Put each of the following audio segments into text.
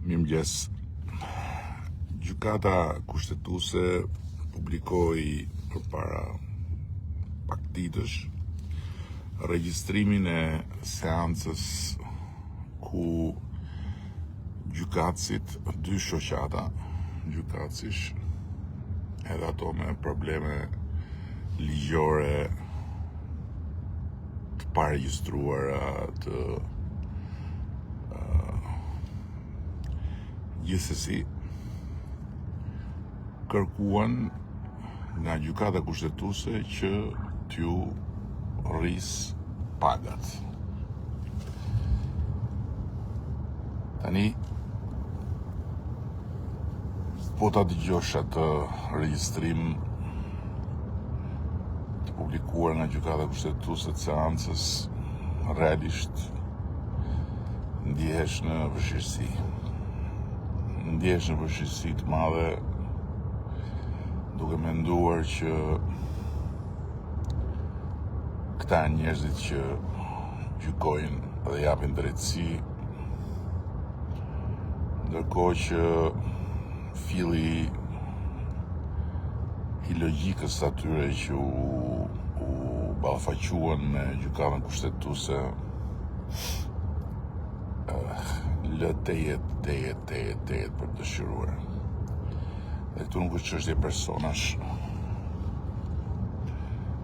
Mirëmëngjes. Gjykata kushtetuese publikoi përpara pak ditësh regjistrimin e seancës ku gjykatësit, dy shoqata gjykatësish, edhe ato me probleme ligjore të paregjistruara, të gjithsesi kërkuan nga gjykata kushtetuese që t'ju rris pagat. Tani po ta dëgjosh atë regjistrim të publikuar nga gjykata kushtetuese të seancës, realisht ndihesh në vështirësi. Ndjesh në vështirësi të madhe, duke menduar që këta njerëzit që gjykojnë dhe japin drejtësi, ndërkohë që filli i logjikës atyre që u ballafaquen me gjykatën kushtetuese lë të jetë për të dëshiruar. Dhe këtu nuk është çështje personash.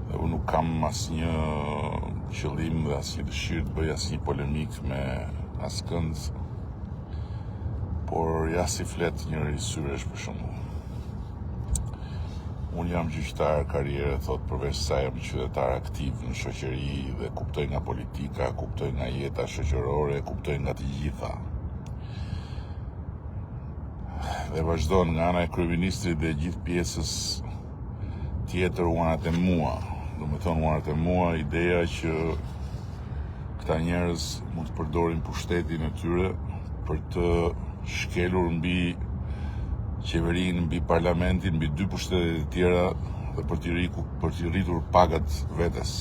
Dhe unë nuk kam asnjë qëllim dhe asnjë dëshirë të bëj asnjë polemik me askënd, por ja si flet njëri syresh për shembull. Unë jam gjyqtar karriere, thot, përveç sa jam qytetar aktiv në shoqëri dhe kuptoj nga politika, kuptoj nga jeta shoqërore, kuptoj nga të gjitha. Dhe vazhdon nga ana e kryeministrit dhe gjithë pjesës tjetër uanat e mua. Do me thonë uanat e mua, ideja që këta njerëz mund të përdorin pushtetin e tyre për të shkelur mbi qeverinë, mbi parlamentin, mbi dy pushtetet e tjera dhe për t'i rritur pagat vetes.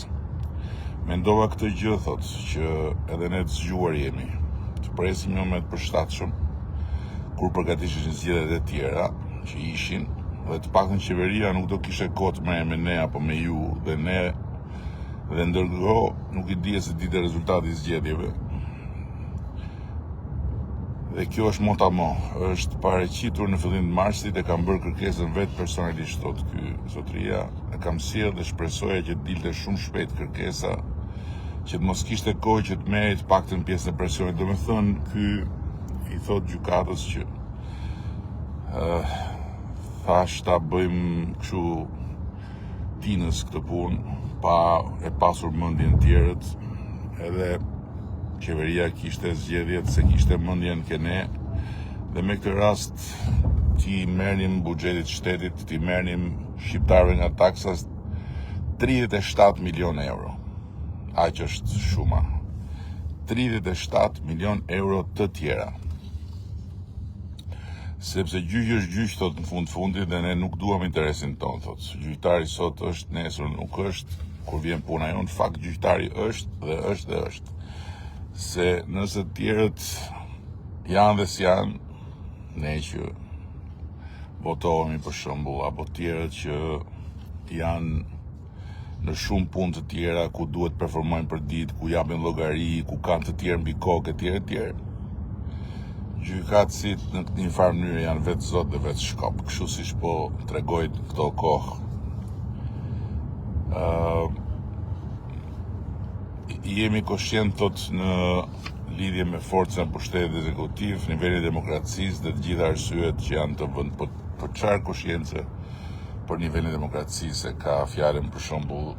Mendova këtë gjë, thot, që edhe ne të zgjuar jemi, të presim një moment përshtatshëm kur përgatishin zgjedhjet e tjera që ishin, dhe të paktën qeveria nuk do kishte kohë të merrej me ne apo me ju, dhe ndërkohë nuk i dije se ditë rezultati i zgjedhjeve. Dhe kjo është motamo, është pareqitur në fillim të marsit, e kam bërë kërkesën vetë personalisht, thot ky zotëria, e kam sjellë dhe shpresoja që të dilte shumë shpejt kërkesa, që të mos kishte kohë që të merrej të paktën pjesën e presionit. Domethënë, ky i thot gjykatës që thash ta bëjmë kështu tinës këtë punë, pa e pasur mendjen tjerët, edhe qeveria kishte zgjedhjet se kishte mendjen ke ne, dhe me këtë rast ti merrnim buxhetit shtetit, ti merrnim shqiptarëve nga taksas 37 milion euro. Aq është shuma. 37 milion euro të tjera. Sepse gjyqi është gjyq, thot, në fundit, dhe ne nuk duam interesin ton, thot. Gjyqtari sot është, nesër nuk është, kur vjen puna jonë, fakt gjyqtari është dhe është. Se nëse të tjerët janë dhe s'janë, ne që votohemi për shembull, apo të tjerët që janë në shumë punë të tjera ku duhet performojnë për ditë, ku japin llogari, ku kanë të tjerë mbi kokë etj. Gjykatësit në një farë mënyrë janë vetë zot dhe vetë shkop, kështu siç po tregoj këto kohë. Jemi koshient, thot, në lidhje me forcën e pushtetit ekzekutiv, niveli i demokracisë dhe të gjitha arsyet që janë të vend, për çfarë koshiencë për nivelin e demokracisë, ka fjalën për shembull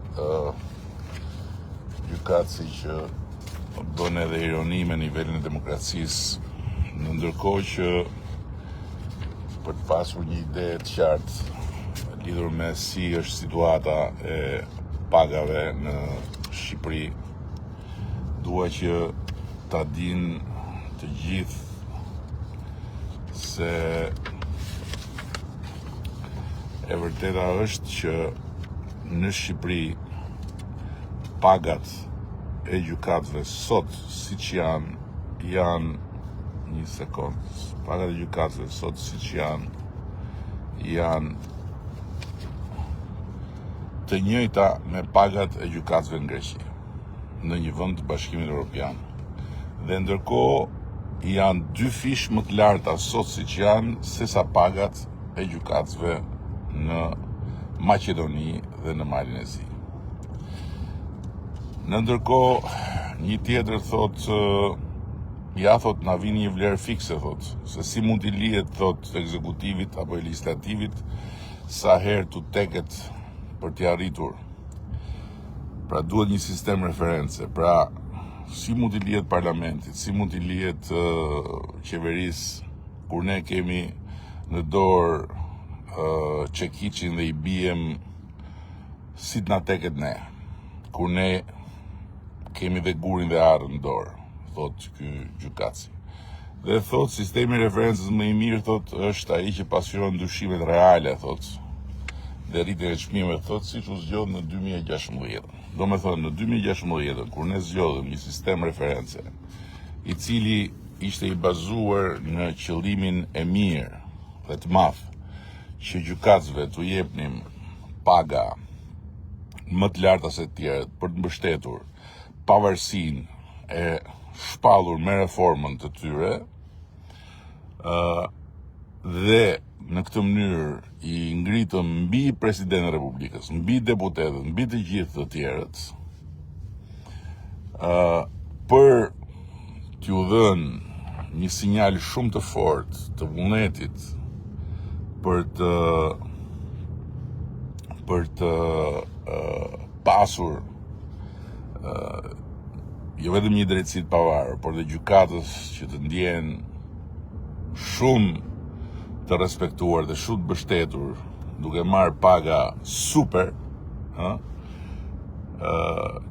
gjykatësi që bën edhe ironi me nivelin e demokracisë, në ndërkohë që për të pasur një ide të qartë lidhur me si është situata e pagave në Shqipëri, dua që ta dinë të gjithë se e vërteta është që në Shqipëri pagat e gjykatëve sot, siç janë një sekond. Pagat e gjykatësve sot siç janë të njëjta me pagat e gjykatësve në Greqi, në një vend të Bashkimit Evropian. Dhe ndërkohë janë 2 fish më të larta sot siç janë sesa pagat e gjykatësve në Maqedoni dhe në Malin e Zi. Në ndërkohë, një tjetër thot na vini një vlerë fikse, thot, se si mund t'i lihet, thot, ekzekutivit apo legislativit sa herë t'u teket për t'i arritur. Pra duhet një sistem reference. Pra, si mund t'i lihet parlamentit, si mund t'i lihet qeverisë, kur ne kemi në dorë çekiçin dhe i bijem si t'na teket ne, kur ne kemi dhe gurin dhe arën në dorë, thot ky gjykatësi. Dhe thot sistemi referencës më i mirë, thot, është ai që pasqyron ndryshimet reale, thot, dhe rritjen e çmimeve, thot, siç u zgjodh në 2016. Domethënë në 2016, kur ne zgjodhëm një sistem reference, i cili ishte i bazuar në qëllimin e mirë dhe të madh që gjykatësve t'u jepnim paga më të larta se të tjerët për të mbështetur pavarësinë e shpallur me reformën të tyre, dhe në këtë mënyrë i ngritëm mbi presidentin e Republikës, mbi deputetët, mbi të gjithë të tjerët, për t'ju dhënë një sinjal shumë të fortë të vullnetit për të pasur jo vetëm një drejtësi të pavarur, por dhe gjykatës që të ndjehen shumë të respektuar dhe shumë të mbështetur, duke marrë paga super,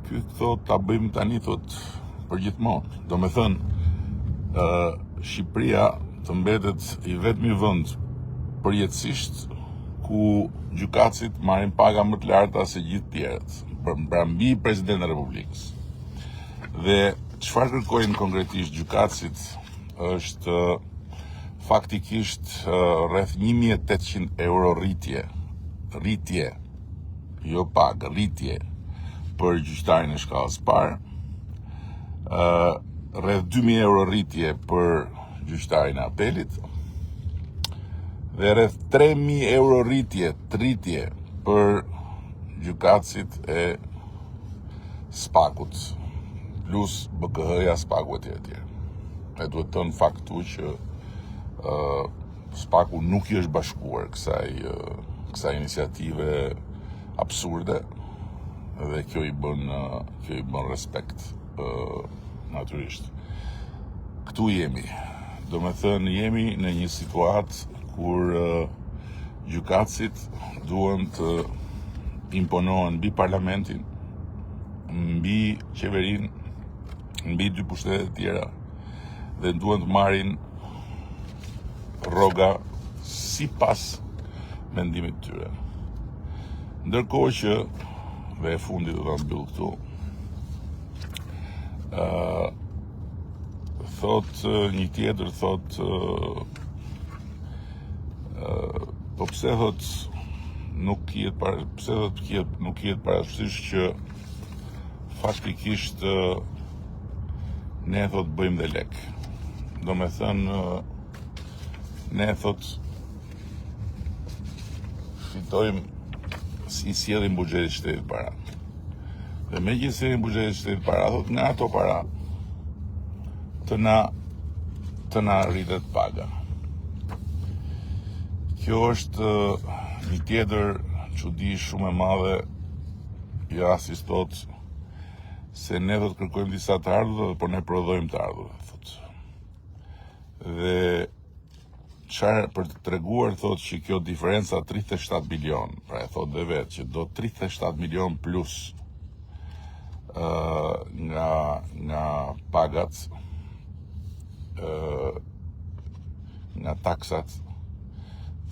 ky thot ta bëjmë tani, thot, për gjithmonë. Domethënë, Shqipëria të mbetet i vetmi vend përjetësisht ku gjykatësit marrin paga më të larta se gjithë tjerët, pra mbi presidentin e Republikës. Dhe çfarë kërkojnë konkretisht gjykatësit është faktikisht rreth 1.800 euro rritje, jo pagë, rritje për gjyqtarin e shkallës parë, rreth 2.000 euro rritje për gjyqtarin e apelit, dhe rreth 3.000 euro rritje për gjykatësit e Spakut, plus BKH-ja, Spaku etj. E duhet të në faktu që Spaku nuk i është bashkuar kësaj iniciative absurde, dhe kjo i bën respekt natyrisht. Këtu jemi. Do me thënë, jemi në një situatë kur gjykatësit duhen të imponohen mbi parlamentin, mbi qeverinë, mbi 2 pushtetet tjera, dhe duhen të marrin rroga sipas mendimit të tyre. Ndërkohë që, dhe e fundi do ta mbyll këtu, thot një tjetër, thot po pse thot nuk jetë parasysh që faktikisht ne thot bëjmë dhe lek. Do me thënë, ne thot fitojmë si sjellim buxhetit shtetit para. Dhe me që sjellim buxhetit shtetit para, thot nga ato para të na rritet paga. Kjo është një tjetër çudi shumë e madhe i rastis, thot se ne thot kërkojmë disa të ardhurve, por ne prodhojmë të ardhurve, thot. Dhe çfarë për të treguar, thot, që kjo diferenca 37 milion, pra e thot dhe vetë që do 37 milion plus nga pagat, nga taksat,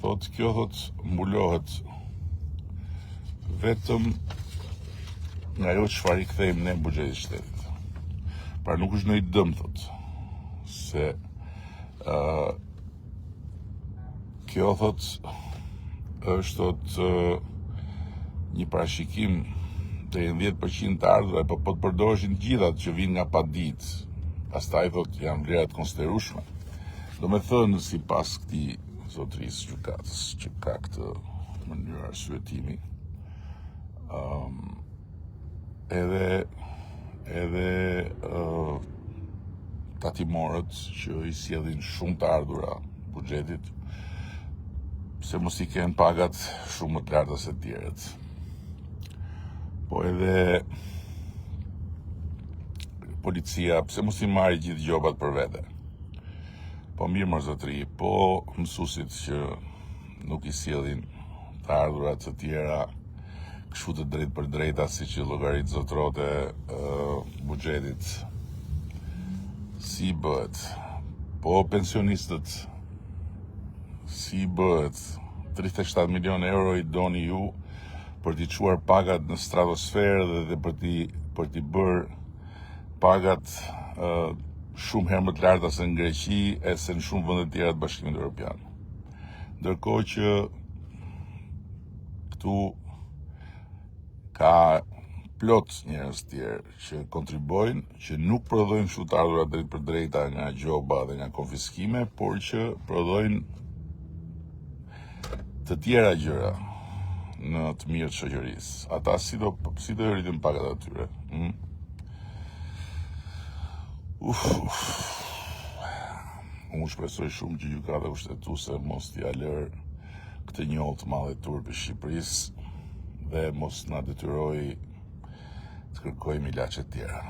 thot, kjo thot mbulohet vetëm nga ajo çfarë i kthejmë ne buxhetit shtetit. Pra nuk është ndonjë dëm, thot, se Kjo është një parashikim të 10% të ardhurave, po të përdoreshin gjithat që vinë nga paditë. Pastaj janë vlerat konsiderueshme. Do me thënë, sipas këtij zotërisë gjykatës që ka këtë mënyrë arsyetimi, edhe tatimorët që i sjellin shumë të ardhura buxhetit, pse mos i kenë pagat shumë më të larta se të tjerët. Po edhe policia, pse mos i marrë gjithë gjobat për vete? Po mirë më zotëri, po mësuesit që nuk i sjellin të ardhurat të tjera kështu të drejt për drejta, si që llogarit zotrote buxhetit, si bëhet? Po pensionistët, si bëhet? 37 milion euro i doni ju për t'i çuar pagat në stratosferë dhe për t'i bërë pagat shumë herë më të larta se në Greqi e se në shumë vende të tjera të Bashkimit Evropian. Ndërkohë që këtu ka plot njerëz tjerë që kontribojnë, që nuk prodhojnë kështu të ardhurat drejt për drejta nga gjoba dhe nga konfiskime, por që prodhojnë të tjera gjëra në të mirë të shoqërisë. Ata si do rritin pagat atyre? Unë shpresoj shumë që gjykata kushtetuese mos t'i lërë këtë njollë të madhe turp i Shqipërisë dhe mos na detyroj të kërkojmë ilaçe të tjera.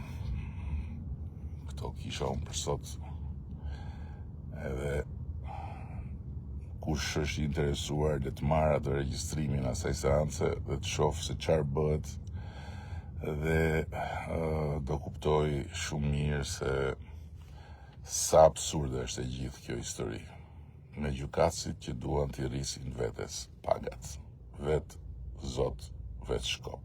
Këto kisha unë për sot. Edhe kush është i interesuar le të marrë atë regjistrimin asaj seance dhe të shohë se çfarë bëhet, dhe do kuptoj shumë mirë se sa absurde është e gjithë kjo histori, me gjykatësit që duan t'i rrisin vetes pagat, vetë Zot, vetë Shkop.